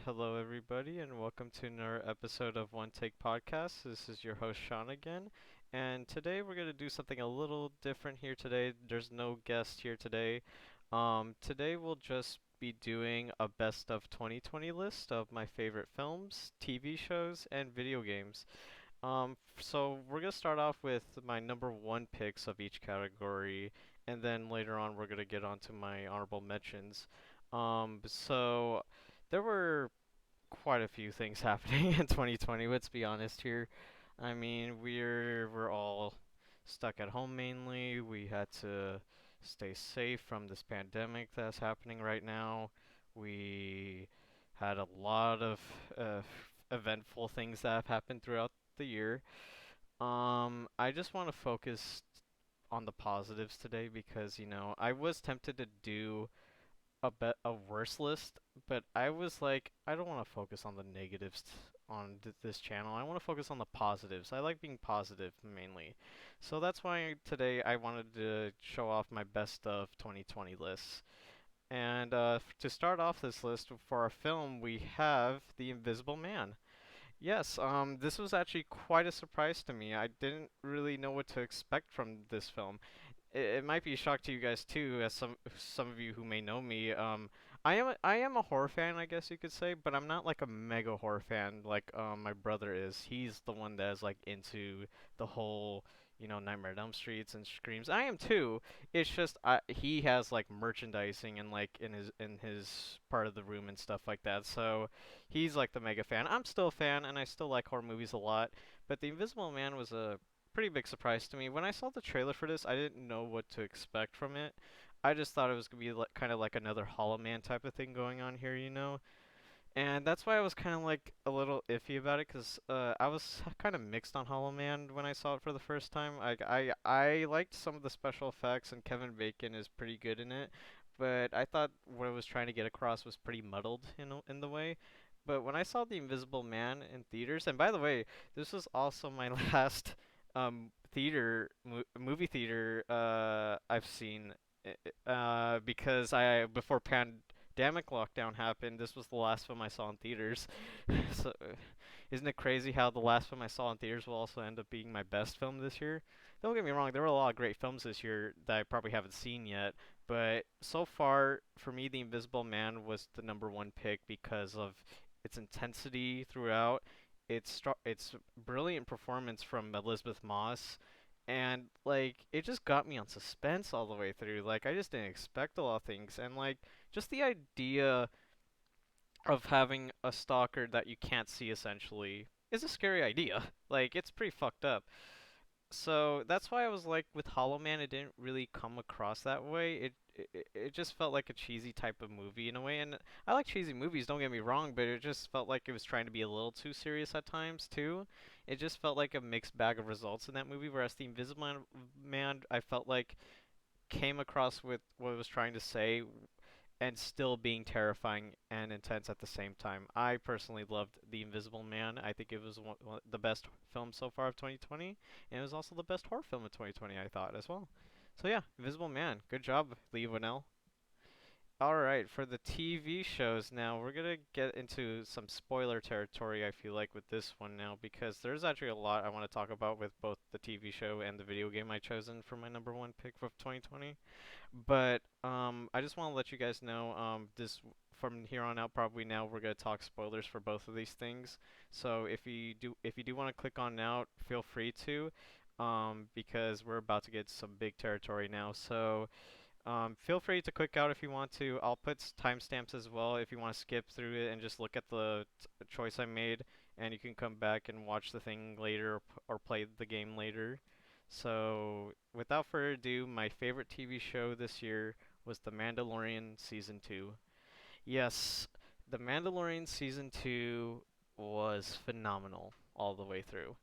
Hello, everybody, and welcome to another episode of One Take Podcast. This is your host, Sean, again. And today we're going to do something a little different here today. There's no guest here today. Today we'll just be doing a best of 2020 list of my favorite films, TV shows, and video games. So we're going to start off with my number one picks of each category, and then later on we're going to get onto my honorable mentions. So there were quite a few things happening in 2020. Let's be honest here. I mean, we're all stuck at home mainly. We had to stay safe from this pandemic that's happening right now. We had a lot of uh, eventful things that have happened throughout the year. I just want to focus on the positives today because, I was tempted to do a worse list, but I was like, I don't want to focus on the negatives on this channel. I want to focus on the positives. I like being positive mainly. So that's why today I wanted to show off my best of 2020 lists. And to start off this list for our film, we have The Invisible Man. Yes, this was actually quite a surprise to me. I didn't really know what to expect from this film. It might be a shock to you guys too, as some of you who may know me. I am a horror fan, I guess you could say, but I'm not like a mega horror fan like my brother is. He's the one that is like into the whole, Nightmare on Elm Streets and Screams. I am too. It's just he has like merchandising and like in his part of the room and stuff like that. So he's like the mega fan. I'm still a fan and I still like horror movies a lot, but The Invisible Man was a pretty big surprise to me. When I saw the trailer for this, I didn't know what to expect from it. I just thought it was gonna be like, kind of like another Hollow Man type of thing going on here, And that's why I was kind of like a little iffy about it, cause I was kind of mixed on Hollow Man when I saw it for the first time. I liked some of the special effects, and Kevin Bacon is pretty good in it, but I thought what it was trying to get across was pretty muddled in the way. But when I saw The Invisible Man in theaters, and by the way, this was also my last movie theater I've seen because I before pandemic lockdown happened, this was the last film I saw in theaters. So, isn't it crazy how the last film I saw in theaters will also end up being my best film this year? Don't get me wrong, there were a lot of great films this year that I probably haven't seen yet, but so far, for me, The Invisible Man was the number one pick because of its intensity throughout, its brilliant performance from Elizabeth Moss, and like it just got me on suspense all the way through. Like I just didn't expect a lot of things, and like just the idea of having a stalker that you can't see essentially is a scary idea. Like it's pretty fucked up. So that's why I was like with Hollow Man, it didn't really come across that way. It just felt like a cheesy type of movie in a way, and I like cheesy movies. Don't get me wrong, but it just felt like it was trying to be a little too serious at times too. It just felt like a mixed bag of results in that movie. Whereas The Invisible Man, I felt like came across with what it was trying to say and still being terrifying and intense at the same time. I personally loved The Invisible Man. I think it was one the best film so far of 2020, and it was also the best horror film of 2020, I thought, as well. So yeah, Invisible Man. Good job, Lee Winnell. Alright, for the TV shows now, we're gonna get into some spoiler territory, I feel like, with this one now, because there's actually a lot I want to talk about with both the TV show and the video game I chosen for my number one pick of 2020. But I just want to let you guys know this from here on out, probably now we're gonna talk spoilers for both of these things. So if you do want to click on out, feel free to, because we're about to get some big territory now. So feel free to click out if you want to. I'll put timestamps as well if you want to skip through it and just look at the choice I made, and you can come back and watch the thing later or play the game later. So, without further ado, my favorite TV show this year was The Mandalorian Season 2. Yes, The Mandalorian Season 2 was phenomenal all the way through.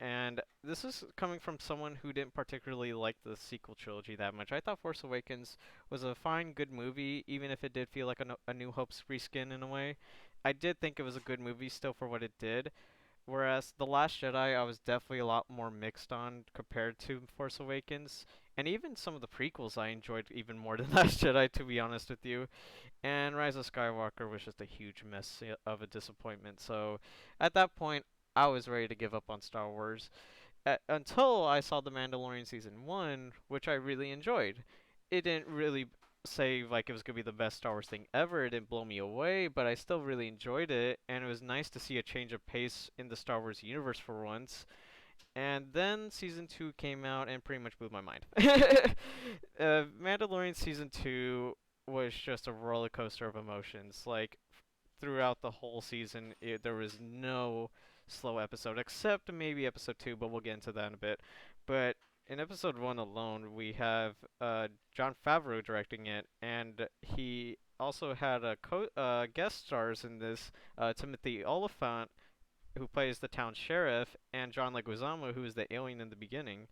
And this is coming from someone who didn't particularly like the sequel trilogy that much. I thought Force Awakens was a fine, good movie, even if it did feel like a New Hope's reskin in a way. I did think it was a good movie still for what it did. Whereas The Last Jedi, I was definitely a lot more mixed on compared to Force Awakens. And even some of the prequels I enjoyed even more than Last Jedi, to be honest with you. And Rise of Skywalker was just a huge mess of a disappointment. So at that point, I was ready to give up on Star Wars until I saw The Mandalorian season 1, which I really enjoyed. It didn't really say like it was going to be the best Star Wars thing ever. It didn't blow me away, but I still really enjoyed it, and it was nice to see a change of pace in the Star Wars universe for once. And then season 2 came out and pretty much blew my mind. Mandalorian season 2 was just a roller coaster of emotions. Like throughout the whole season, there was no slow episode except maybe episode 2, but we'll get into that in a bit. But in episode 1 alone, we have Jon Favreau directing it, and he also had a guest stars in this, Timothy Oliphant, who plays the town sheriff, and John Leguizamo, who is the alien in the beginning.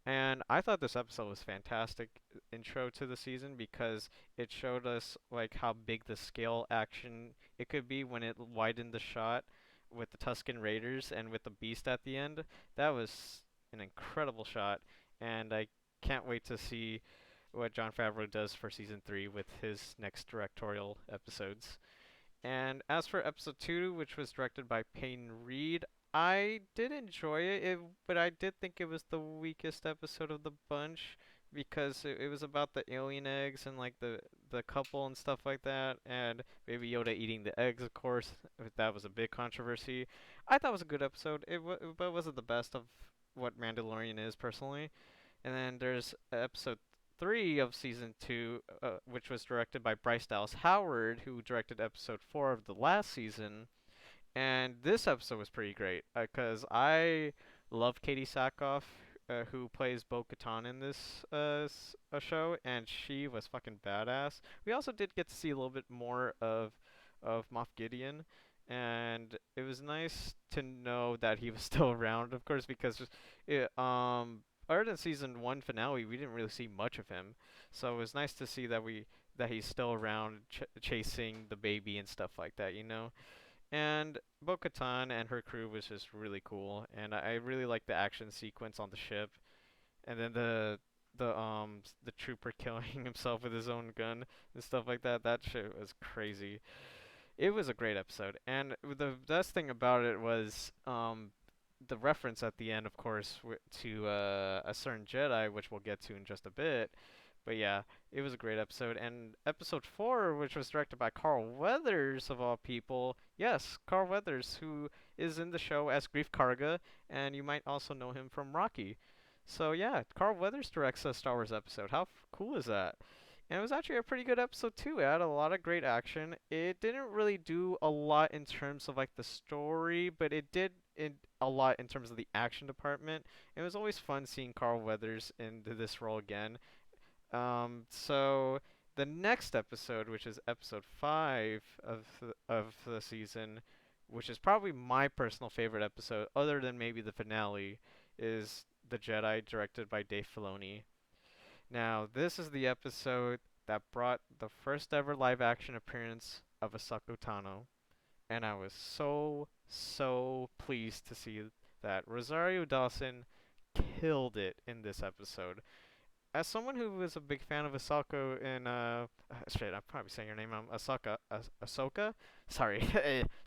And I thought this episode was fantastic intro to the season because it showed us like how big the scale action it could be when it widened the shot with the Tusken Raiders and with the beast at the end. That was an incredible shot, and I can't wait to see what Jon Favreau does for season 3 with his next directorial episodes. And as for episode 2, which was directed by Peyton Reed, I did enjoy but I did think it was the weakest episode of the bunch because it was about the alien eggs and like the couple and stuff like that, and Baby Yoda eating the eggs, of course. That was a big controversy. I thought it was a good episode. But it wasn't the best of what Mandalorian is personally. And then there's episode 3 of season 2, which was directed by Bryce Dallas Howard, who directed episode 4 of the last season. And this episode was pretty great because I love Katie Sackhoff, who plays Bo Katan in this show, and she was fucking badass. We also did get to see a little bit more of Moff Gideon, and it was nice to know that he was still around, of course, because other than season 1 finale, we didn't really see much of him. So it was nice to see that he's still around chasing the baby and stuff like that, you know. And Bo-Katan and her crew was just really cool, and I really liked the action sequence on the ship, and then the trooper killing himself with his own gun and stuff like that. That shit was crazy. It was a great episode, and the best thing about it was the reference at the end, of course, to a certain Jedi, which we'll get to in just a bit. But yeah, it was a great episode. And episode 4, which was directed by Carl Weathers, of all people. Yes, Carl Weathers, who is in the show as Grief Karga, and you might also know him from Rocky. So yeah, Carl Weathers directs a Star Wars episode. How cool is that? And it was actually a pretty good episode too. It had a lot of great action. It didn't really do a lot in terms of like the story, but it did a lot in terms of the action department. It was always fun seeing Carl Weathers in this role again. So the next episode, which is episode 5 of the season, which is probably my personal favorite episode, other than maybe the finale, is The Jedi, directed by Dave Filoni. Now, this is the episode that brought the first ever live action appearance of Ahsoka Tano, and I was so pleased to see that Rosario Dawson killed it in this episode. As someone who was a big fan of Ahsoka in shit, I'm probably saying her name wrong. Ahsoka. Sorry,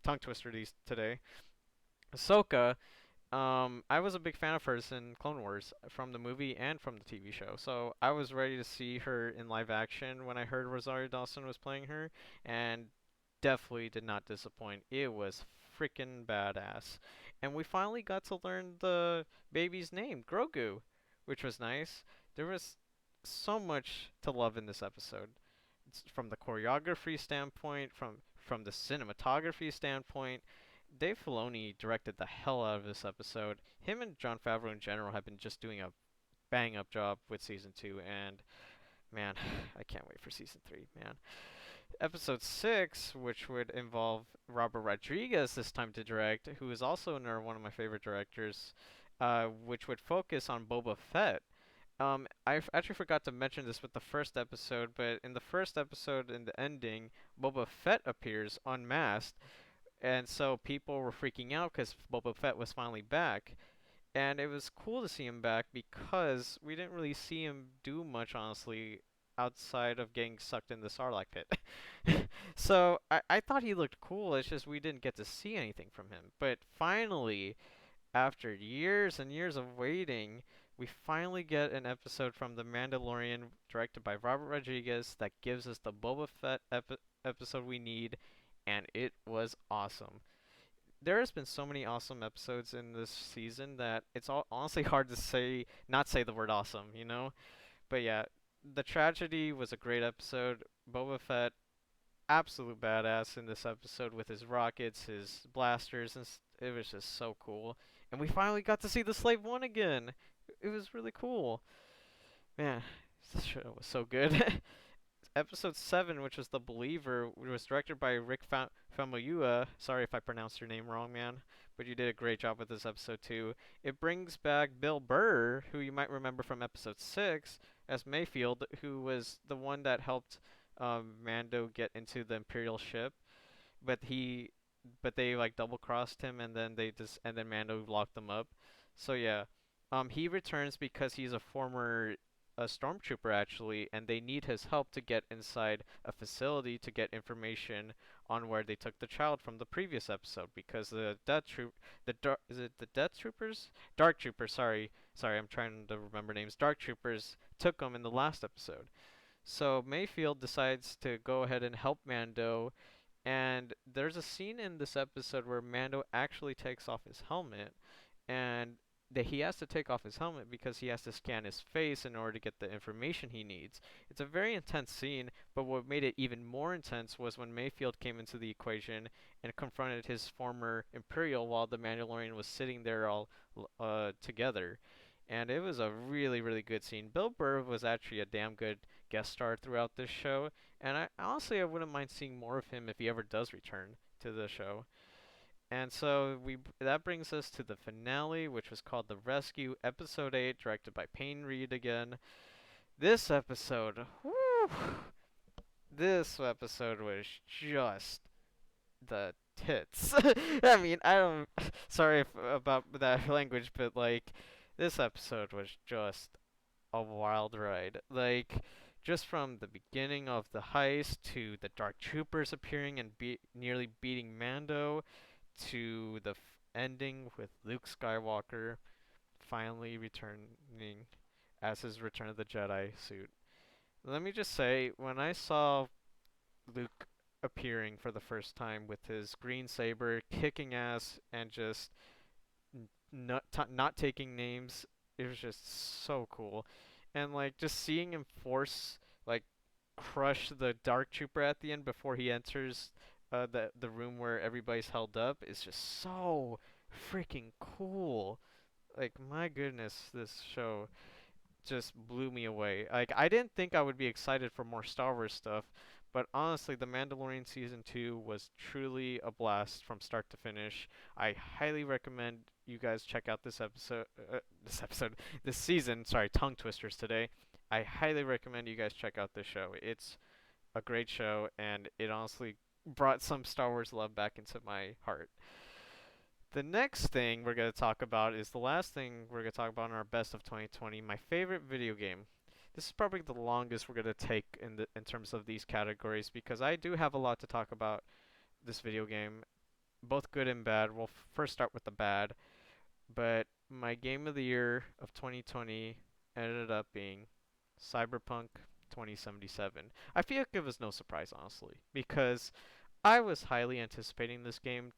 tongue twister these today. Ahsoka. I was a big fan of hers in Clone Wars from the movie and from the TV show. So I was ready to see her in live action when I heard Rosario Dawson was playing her, and definitely did not disappoint. It was freaking badass. And we finally got to learn the baby's name, Grogu, which was nice. There was so much to love in this episode. From the choreography standpoint, from the cinematography standpoint, Dave Filoni directed the hell out of this episode. Him and Jon Favreau in general have been just doing a bang up job with season 2, and man, I can't wait for season 3, man. Episode 6, which would involve Robert Rodriguez this time to direct, who is also one of my favorite directors, which would focus on Boba Fett. Actually forgot to mention this with the first episode, but in the first episode, in the ending, Boba Fett appears unmasked, and so people were freaking out because Boba Fett was finally back. And it was cool to see him back because we didn't really see him do much, honestly, outside of getting sucked in the Sarlacc pit. So I thought he looked cool. It's just we didn't get to see anything from him. But finally, after years and years of waiting, we finally get an episode from The Mandalorian directed by Robert Rodriguez that gives us the Boba Fett episode we need, and it was awesome. There has been so many awesome episodes in this season that it's honestly hard to say not say the word awesome, you know? But yeah, the tragedy was a great episode. Boba Fett, absolute badass in this episode with his rockets, his blasters, and it was just so cool. And we finally got to see the Slave One again. It was really cool. Man, this show was so good. Episode 7, which was The Believer, was directed by Rick Famuyiwa. Sorry if I pronounced your name wrong, man, but you did a great job with this episode too. It brings back Bill Burr, who you might remember from episode 6, as Mayfield, who was the one that helped Mando get into the Imperial ship, but they like double crossed him, and then Mando locked them up. So yeah, he returns because he's a former a stormtrooper actually, and they need his help to get inside a facility to get information on where they took the child from the previous episode because is it the Death Troopers? Dark Troopers, sorry, I'm trying to remember names. Dark Troopers took them in the last episode. So Mayfield decides to go ahead and help Mando, and there's a scene in this episode where Mando actually takes off his helmet, and that he has to take off his helmet because he has to scan his face in order to get the information he needs. It's a very intense scene, but what made it even more intense was when Mayfield came into the equation and confronted his former Imperial while the Mandalorian was sitting there all together. And it was a really, really good scene. Bill Burr was actually a damn good guest star throughout this show, and I wouldn't mind seeing more of him if he ever does return to the show. And so that brings us to the finale, which was called The Rescue, Episode 8, directed by Payne Reed again. This episode, whew, this episode was just the tits. I mean, I don't. Sorry about that language, but like, this episode was just a wild ride. Like, just from the beginning of the heist to the Dark Troopers appearing and nearly beating Mando to the ending with Luke Skywalker finally returning as his Return of the Jedi suit. Let me just say, when I saw Luke appearing for the first time with his green saber, kicking ass, and just not taking names, it was just so cool. And like just seeing him force like crush the Dark Trooper at the end before he enters the room where everybody's held up is just so freaking cool. Like my goodness, this show just blew me away. Like I didn't think I would be excited for more Star Wars stuff, but honestly, The Mandalorian season 2 was truly a blast from start to finish. I highly recommend you guys check out this season. Sorry, tongue twisters today. I highly recommend you guys check out this show. It's a great show, and it honestly brought some Star Wars love back into my heart. The next thing we're going to talk about is the last thing we're going to talk about in our best of 2020, my favorite video game. This is probably the longest we're going to take in terms of these categories because I do have a lot to talk about this video game, both good and bad. We'll first start with the bad, but my game of the year of 2020 ended up being Cyberpunk 2077. I feel like it was no surprise, honestly, because I was highly anticipating this game.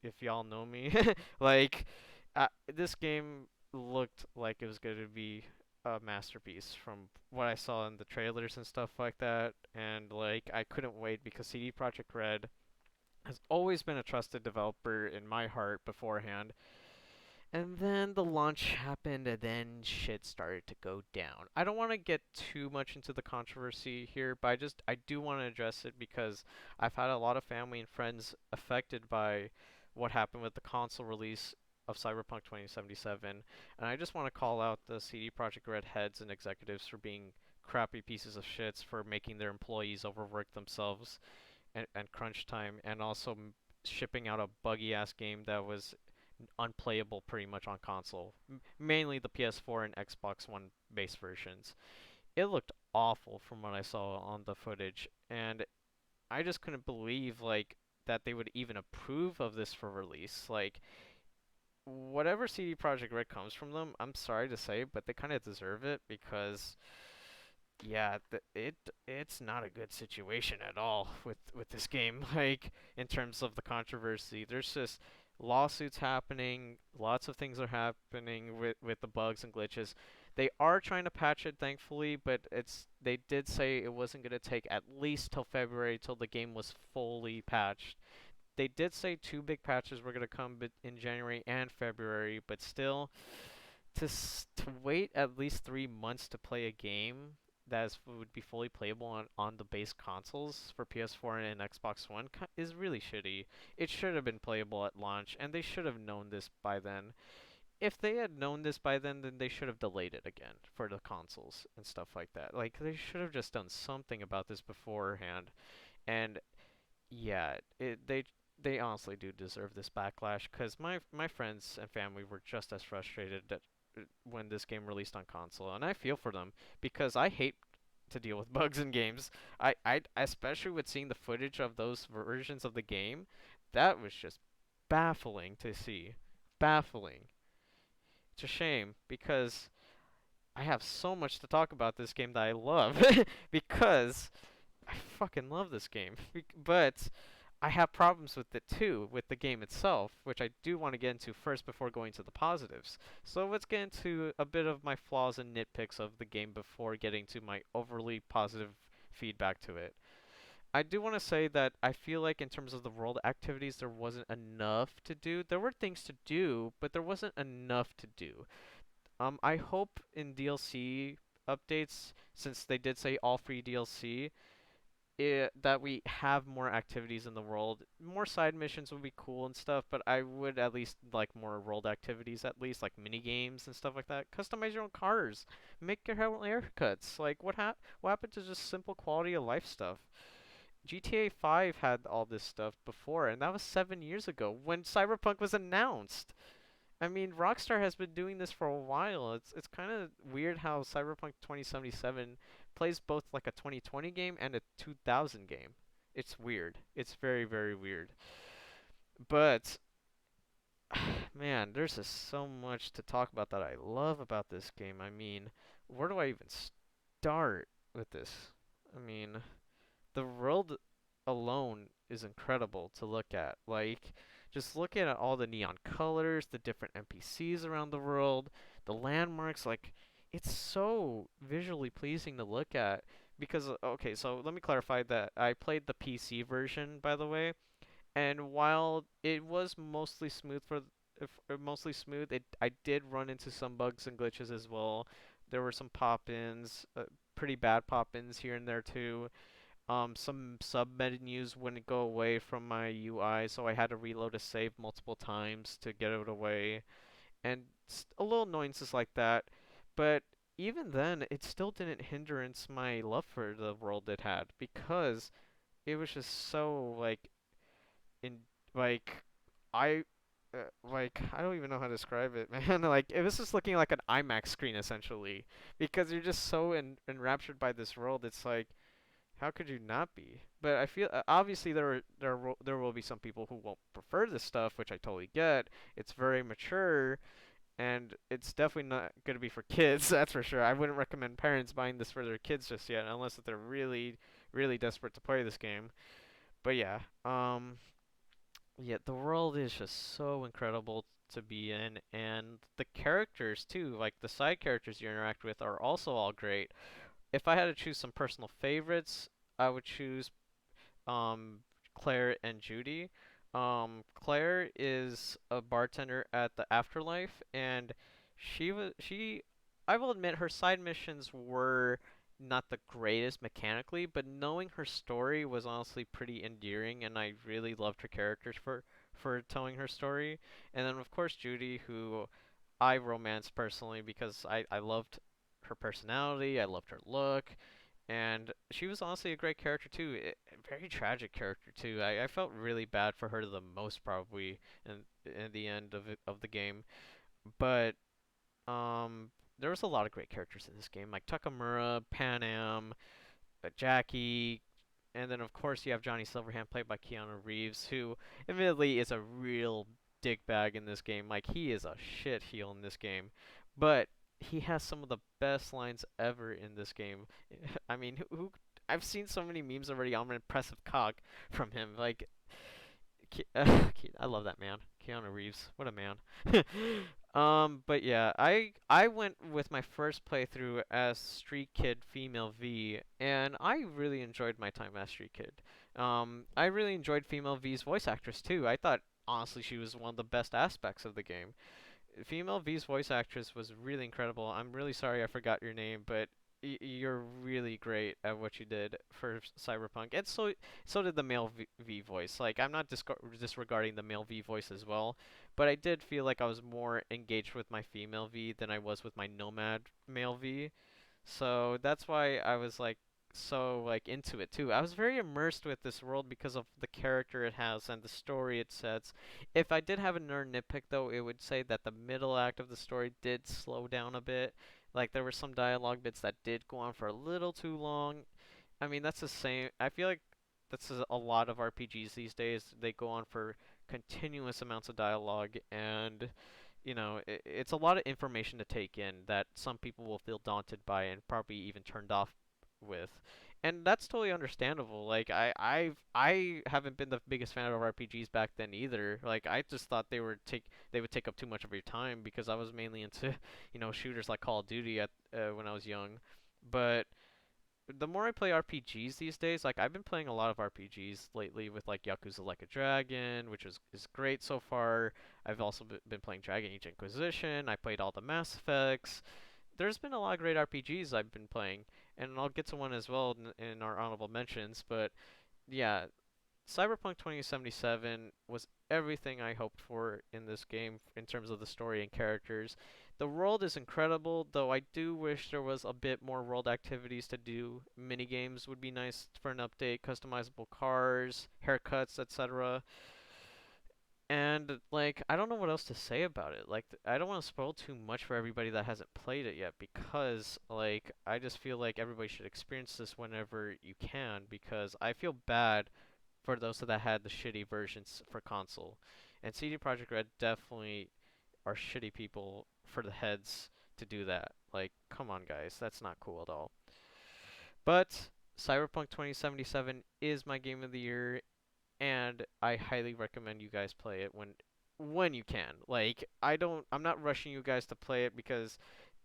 If y'all know me, like this game looked like it was going to be a masterpiece from what I saw in the trailers and stuff like that, and like I couldn't wait because CD Projekt Red has always been a trusted developer in my heart beforehand, and then the launch happened, and then shit started to go down. I don't want to get too much into the controversy here, but I do want to address it because I've had a lot of family and friends affected by what happened with the console release of Cyberpunk 2077, and I just want to call out the CD Projekt Red heads and executives for being crappy pieces of shits for making their employees overwork themselves and crunch time, and also shipping out a buggy ass game that was unplayable pretty much on console. Mainly the PS4 and Xbox One base versions. It looked awful from what I saw on the footage, and I just couldn't believe like that they would even approve of this for release. Like whatever CD Projekt Red comes from them, I'm sorry to say, but they kind of deserve it because yeah, it's not a good situation at all with this game. Like in terms of the controversy, there's just lawsuits happening, lots of things are happening with the bugs and glitches. They are trying to patch it, thankfully, but they did say it wasn't going to take at least till February till the game was fully patched. They did say two big patches were going to come in January and February, but still, to wait at least 3 months to play a game would be fully playable on the base consoles for PS4 and Xbox One is really shitty. It should have been playable at launch, and they should have known this by then. If they had known this by then they should have delayed it again for the consoles and stuff like that. Like they should have just done something about this beforehand. And yeah, they honestly do deserve this backlash because my friends and family were just as frustrated when this game released on console, and I feel for them because I hate to deal with bugs in games. I especially with seeing the footage of those versions of the game, that was just baffling to see, baffling. It's a shame because I have so much to talk about this game that I love because I fucking love this game, but I have problems with it too, with the game itself, which I do want to get into first before going to the positives. So let's get into a bit of my flaws and nitpicks of the game before getting to my overly positive feedback to it. I do want to say that I feel like in terms of the world activities, there wasn't enough to do. There were things to do, but there wasn't enough to do. I hope in DLC updates, since they did say all free DLC, that we have more activities in the world. More side missions would be cool and stuff, but I would at least like more world activities, at least like mini games and stuff like that. Customize your own cars, make your own haircuts. Like what happened to just simple quality of life stuff? GTA 5 had all this stuff before, and that was 7 years ago when Cyberpunk was announced. I mean, Rockstar has been doing this for a while. It's kind of weird how Cyberpunk 2077 plays both like a 2020 game and a 2000 game. It's weird. It's very, very weird. But man, there's just so much to talk about that I love about this game. I mean, where do I even start with this? I mean, the world alone is incredible to look at. Like, just looking at all the neon colors, the different NPCs around the world, the landmarks, like, it's so visually pleasing to look at. Because, okay, so let me clarify that I played the PC version, by the way, and while it was mostly smooth mostly smooth, I did run into some bugs and glitches as well. There were some pop-ins, pretty bad pop-ins here and there too. Some sub menus wouldn't go away from my UI, so I had to reload a save multiple times to get it away, and a little annoyances like that. But even then, it still didn't hindrance my love for the world it had because it was just so in like I I don't even know how to describe it, man. Like it was just looking like an IMAX screen essentially because you're just so enraptured by this world. It's like how could you not be? But I feel obviously there will be some people who won't prefer this stuff, which I totally get. It's very mature, and it's definitely not going to be for kids. That's for sure. I wouldn't recommend parents buying this for their kids just yet, unless that they're really, really desperate to play this game. But yeah, the world is just so incredible to be in, and the characters too, like the side characters you interact with, are also all great. If I had to choose some personal favorites, I would choose um, Claire and Judy. Claire is a bartender at the Afterlife, and she. I will admit her side missions were not the greatest mechanically, but knowing her story was honestly pretty endearing, and I really loved her characters for telling her story. And then of course Judy, who I romanced personally because I loved her personality, I loved her look, And she was honestly a great character too. Very tragic character too. I felt really bad for her the most probably in the end of the game. But um, there was a lot of great characters in this game, like Takamura, Panam, Jackie, and then of course you have Johnny Silverhand played by Keanu Reeves, who admittedly is a real dickbag in this game. Like he is a shit heel in this game, but he has some of the best lines ever in this game. I mean, who I've seen so many memes already on an impressive cock from him. Like I love that man. Keanu Reeves, what a man. But yeah, I went with my first playthrough as Street Kid Female V, and I really enjoyed my time as Street Kid. I really enjoyed Female V's voice actress too. I thought honestly she was one of the best aspects of the game. Female V's voice actress was really incredible. I'm really sorry I forgot your name, but you're really great at what you did for Cyberpunk, and so did the male v voice. Like I'm not disregarding the male V voice as well, but I did feel like I was more engaged with my female V than I was with my Nomad male V. So that's why I was like so like into it too. I was very immersed with this world because of the character it has and the story it sets. If I did have a nerd nitpick though, it would say that the middle act of the story did slow down a bit. Like there were some dialogue bits that did go on for a little too long. I mean, that's the same. I feel like that's a lot of RPGs these days. They go on for continuous amounts of dialogue, and it's a lot of information to take in that some people will feel daunted by and probably even turned off with. And that's totally understandable. Like I haven't been the biggest fan of RPGs back then either. Like I just thought they would take up too much of your time because I was mainly into, shooters like Call of Duty at when I was young. But the more I play RPGs these days, like I've been playing a lot of RPGs lately with like Yakuza Like a Dragon, which is great so far. I've also been playing Dragon Age Inquisition. I played all the Mass Effects. There's been a lot of great RPGs I've been playing, and I'll get to one as well in our honorable mentions. But yeah, Cyberpunk 2077 was everything I hoped for in this game in terms of the story and characters. The world is incredible, though I do wish there was a bit more world activities to do. Mini games would be nice for an update, customizable cars, haircuts, etc. And like I don't know what else to say about it. Like I don't want to spoil too much for everybody that hasn't played it yet because like I just feel like everybody should experience this whenever you can because I feel bad for those that had the shitty versions for console. And CD Projekt Red definitely are shitty people for the heads to do that. Like, come on, guys, that's not cool at all. But Cyberpunk 2077 is my game of the year, and I highly recommend you guys play it when you can. Like, I'm not rushing you guys to play it because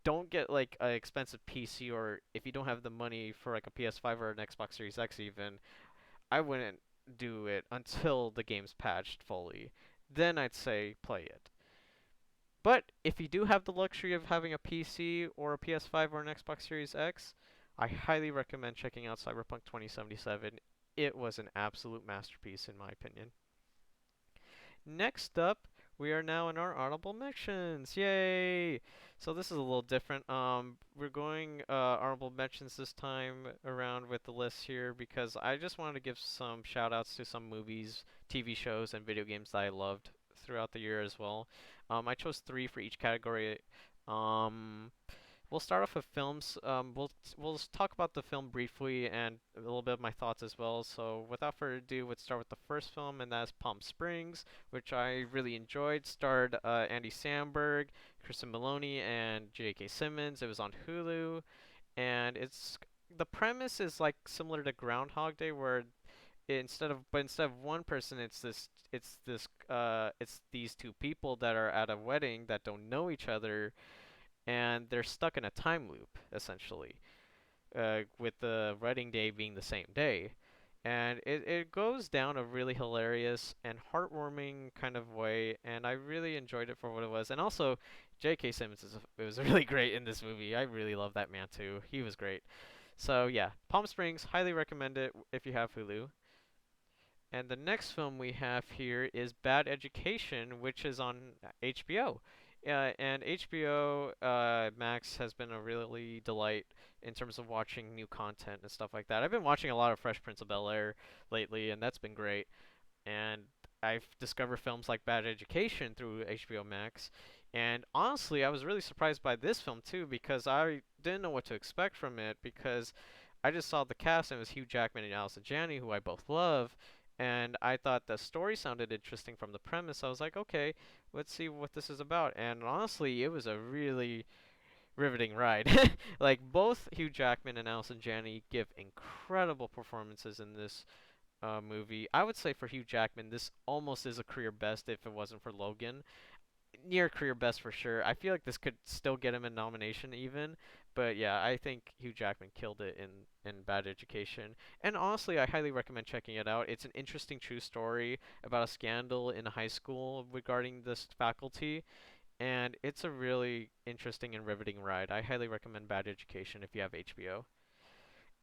don't get like an expensive PC or if you don't have the money for like a PS5 or an Xbox Series X even, I wouldn't do it until the game's patched fully. Then I'd say play it. But if you do have the luxury of having a PC or a PS5 or an Xbox Series X, I highly recommend checking out Cyberpunk 2077. It was an absolute masterpiece in my opinion. Next up, we are now in our honorable mentions. Yay! So this is a little different. We're going honorable mentions this time around with the list here because I just wanted to give some shout outs to some movies, TV shows, and video games that I loved throughout the year as well. I chose three for each category. Um, We'll start off with films. We'll talk about the film briefly and a little bit of my thoughts as well. So without further ado, let's start with the first film, and that's Palm Springs, which I really enjoyed. Starred Andy Samberg, Kristen Maloney, and J.K. Simmons. It was on Hulu, and the premise is like similar to Groundhog Day, where instead of one person, it's these two people that are at a wedding that don't know each other and they're stuck in a time loop essentially, with the wedding day being the same day. And it goes down a really hilarious and heartwarming kind of way, and I really enjoyed it for what it was. And also, J.K. Simmons was really great in this movie. I really love that man too. He was great. So yeah, Palm Springs, highly recommend it if you have Hulu. And the next film we have here is Bad Education, which is on HBO. Yeah, and HBO Max has been a really delight in terms of watching new content and stuff like that. I've been watching a lot of Fresh Prince of Bel-Air lately, and that's been great. And I've discovered films like Bad Education through HBO Max. And honestly, I was really surprised by this film too because I didn't know what to expect from it because I just saw the cast and it was Hugh Jackman and Allison Janney, who I both love, and I thought the story sounded interesting from the premise. I was like, okay, let's see what this is about. And honestly, it was a really riveting ride. Like both Hugh Jackman and Allison Janney give incredible performances in this movie. I would say for Hugh Jackman, this almost is a career best if it wasn't for Logan. Near career best for sure. I feel like this could still get him a nomination even, but yeah, I think Hugh Jackman killed it in Bad Education. And honestly, I highly recommend checking it out. It's an interesting true story about a scandal in a high school regarding this faculty, and it's a really interesting and riveting ride. I highly recommend Bad Education if you have HBO.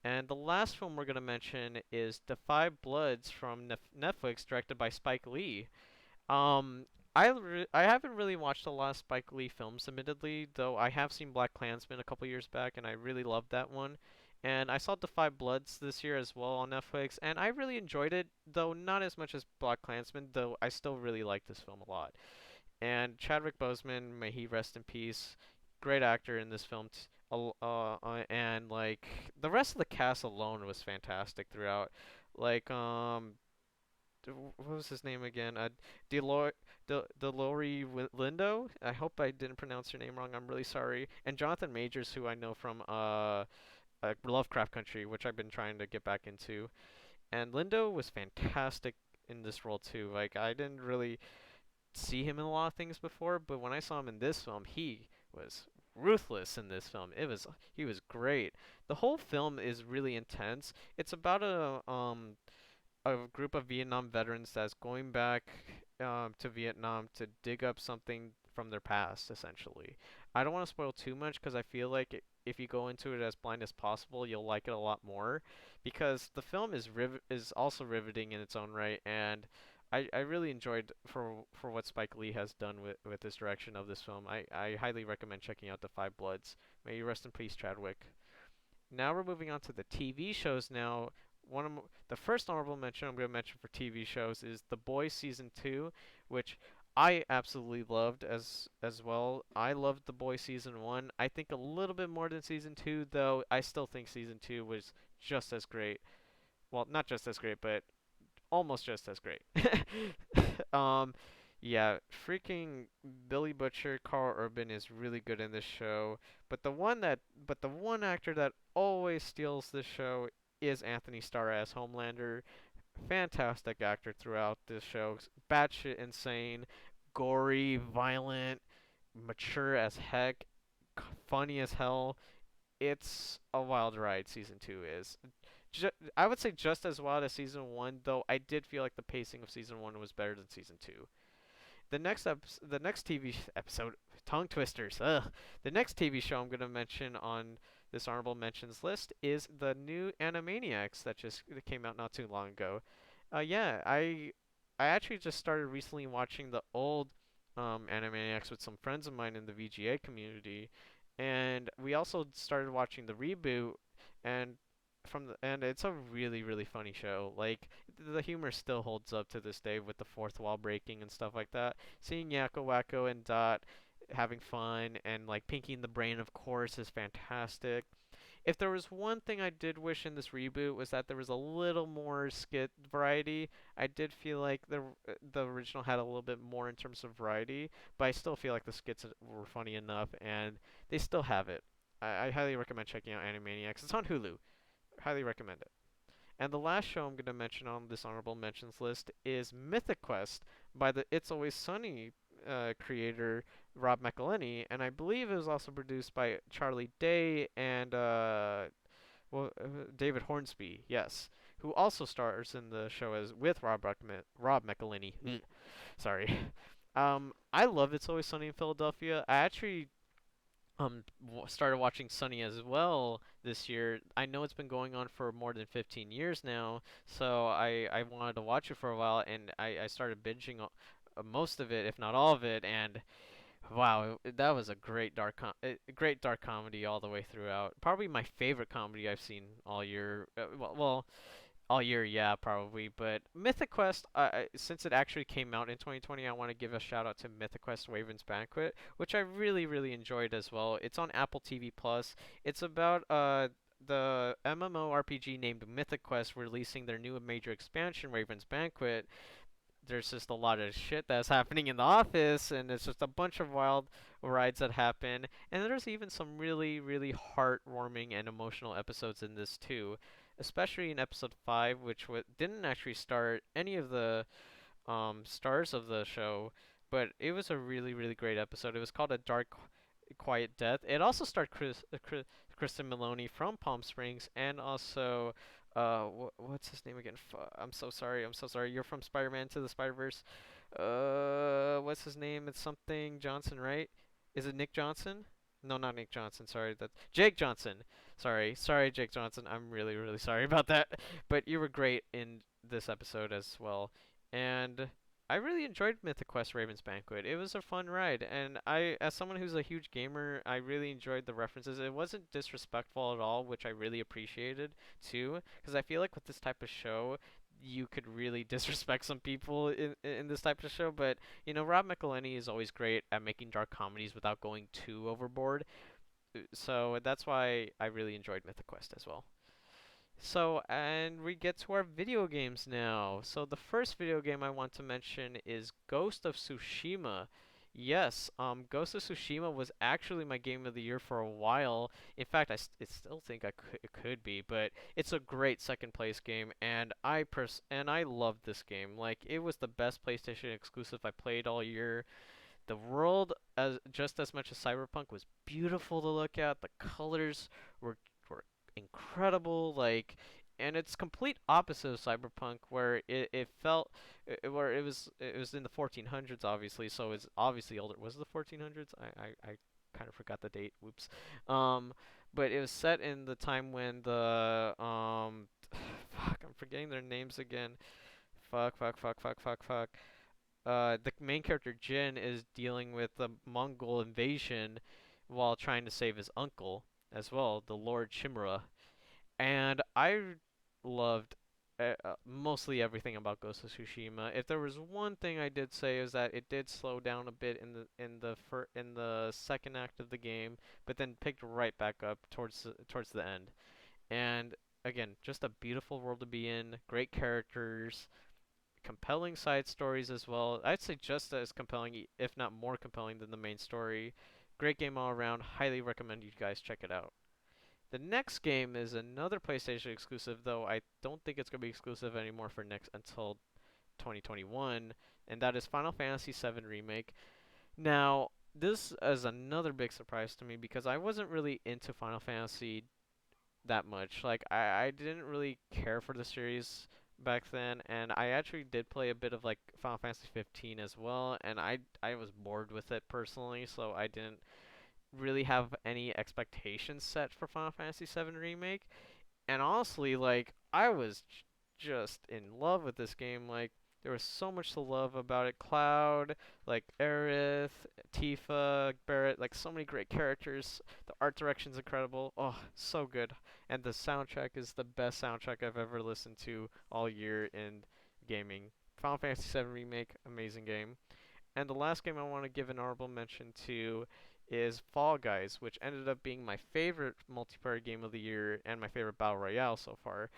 And the last film we're going to mention is The Five Bloods from Netflix, directed by Spike Lee. Um, I haven't really watched a lot of Spike Lee films, admittedly, though I have seen Black Klansman a couple years back, and I really loved that one. And I saw The Five Bloods this year as well on Netflix, and I really enjoyed it, though not as much as Black Klansman, though I still really like this film a lot. And Chadwick Boseman, may he rest in peace, great actor in this film. And like the rest of the cast alone was fantastic throughout. Like what was his name again? Delori Lindo. I hope I didn't pronounce your name wrong. I'm really sorry. And Jonathan Majors, who I know from Lovecraft Country, which I've been trying to get back into. And Lindo was fantastic in this role too. Like I didn't really see him in a lot of things before, but when I saw him in this film, he was ruthless in this film. He was great. The whole film is really intense. It's about a group of Vietnam veterans that's going back to Vietnam to dig up something from their past, essentially. I don't want to spoil too much because I feel like if you go into it as blind as possible, you'll like it a lot more because the film is also riveting in its own right, and I really enjoyed for what Spike Lee has done with this direction of this film. I highly recommend checking out The Five Bloods. May you rest in peace, Chadwick. Now we're moving on to the TV shows now. The first honorable mention I'm going to mention for TV shows is The Boys season 2, which I absolutely loved as well. I loved The Boys season 1. I think a little bit more than season 2, though I still think season 2 was just as great. Well, not just as great, but almost just as great. um, yeah, freaking Billy Butcher, Carl Urban is really good in this show. But the one actor that always steals this show is Anthony Starr as Homelander. Fantastic actor throughout this show. Batshit insane, gory, violent, mature as heck, funny as hell. It's a wild ride. Season 2 is. I would say just as wild as season 1, though I did feel like the pacing of season 1 was better than season 2. The next TV episode, tongue twisters. Ugh. The next TV show I'm gonna mention on this honorable mentions list is the new Animaniacs that came out not too long ago. Yeah, I actually just started recently watching the old Animaniacs with some friends of mine in the VGA community, and we also started watching the reboot, and and it's a really funny show. Like the humor still holds up to this day with the fourth wall breaking and stuff like that. Seeing Yakko Wacko and Dot having fun and like Pinky and the Brain, of course, is fantastic. If there was one thing I did wish in this reboot was that there was a little more skit variety. I did feel like the original had a little bit more in terms of variety, but I still feel like the skits were funny enough and they still have it. I highly recommend checking out Animaniacs. It's on Hulu. Highly recommend it. And the last show I'm going to mention on this honorable mentions list is Mythicquest by the It's Always Sunny creator Rob McElhenney, and I believe it was also produced by Charlie Day and David Hornsby, yes, who also stars in the show as with Rob McElhenney. Sorry. I love It's Always Sunny in Philadelphia. I actually started watching Sunny as well this year. I know it's been going on for more than 15 years now, so I wanted to watch it for a while, and I started binging most of it, if not all of it, and Wow, that was a great dark comedy all the way throughout. Probably my favorite comedy I've seen all year. All year, yeah, probably. But Mythic Quest, since it actually came out in 2020, I want to give a shout out to Mythic Quest Waven's Banquet, which I really, really enjoyed as well. It's on Apple TV Plus. It's about the MMORPG named Mythic Quest releasing their new major expansion, Raven's Banquet. There's just a lot of shit that's happening in the office, and it's just a bunch of wild rides that happen. And there's even some really, really heartwarming and emotional episodes in this too, especially in episode 5, which didn't actually start any of the stars of the show, but it was a really, really great episode. It was called A Dark, Quiet Death. It also starred Kristen Maloney from Palm Springs, and also, what's his name again? I'm so sorry. I'm so sorry. You're from Spider-Man to the Spider-Verse. What's his name? It's something Johnson, right? Is it Nick Johnson? No, not Nick Johnson. Sorry, that's Jake Johnson. Sorry, Jake Johnson. I'm really, really sorry about that. But you were great in this episode as well. And I really enjoyed Mythic Quest Raven's Banquet. It was a fun ride, and as someone who's a huge gamer, I really enjoyed the references. It wasn't disrespectful at all, which I really appreciated too, because I feel like with this type of show, you could really disrespect some people in this type of show. But Rob McElhenney is always great at making dark comedies without going too overboard. So that's why I really enjoyed Mythic Quest as well. So, and we get to our video games now. So, the first video game I want to mention is Ghost of Tsushima. Yes, Ghost of Tsushima was actually my game of the year for a while. In fact, I still think it could be, but it's a great second place game, and I loved this game. Like, it was the best PlayStation exclusive I played all year. The world, as just as much as Cyberpunk, was beautiful to look at. The colors were incredible, like, and it's complete opposite of Cyberpunk, where it felt where it was in the 1400s, obviously, so it's obviously older. Was it the 1400s? I kind of forgot the date. Whoops. Um, but it was set in the time when the fuck, I'm forgetting their names again. Fuck. The main character Jin is dealing with the Mongol invasion while trying to save his uncle as well, the Lord Chimera. And I loved mostly everything about Ghost of Tsushima. If there was one thing I did say is that it did slow down a bit in the second act of the game, but then picked right back up towards the end. And again, just a beautiful world to be in, great characters, compelling side stories as well. I'd say just as compelling, if not more compelling than the main story. Great game all around. Highly recommend you guys check it out. The next game is another PlayStation exclusive, though I don't think it's going to be exclusive anymore for next until 2021, and that is Final Fantasy VII Remake. Now, this is another big surprise to me because I wasn't really into Final Fantasy that much. Like I didn't really care for the series back then, and I actually did play a bit of like Final Fantasy 15 as well, and I was bored with it personally, so I didn't really have any expectations set for Final Fantasy 7 Remake. And honestly, like I was just in love with this game. Like there was so much to love about it. Cloud, like Aerith, Tifa, Barrett, like so many great characters. The art direction's incredible. Oh, so good. And the soundtrack is the best soundtrack I've ever listened to all year in gaming. Final Fantasy 7 Remake, amazing game. And the last game I want to give an honorable mention to is Fall Guys, which ended up being my favorite multiplayer game of the year and my favorite battle royale so far.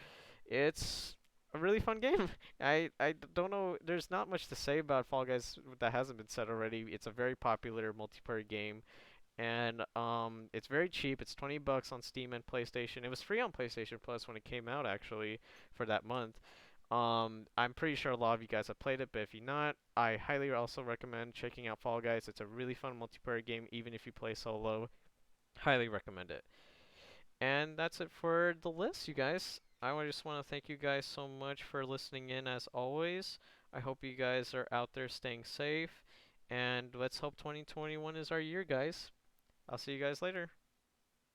It's a really fun game. I don't know. There's not much to say about Fall Guys that hasn't been said already. It's a very popular multiplayer game, and it's very cheap. It's $20 on Steam and PlayStation. It was free on PlayStation Plus when it came out, actually, for that month. I'm pretty sure a lot of you guys have played it, but if you're not, I highly also recommend checking out Fall Guys. It's a really fun multiplayer game, even if you play solo. Highly recommend it. And that's it for the list, you guys. Just want to thank you guys so much for listening in as always. I hope you guys are out there staying safe. And let's hope 2021 is our year, guys. I'll see you guys later.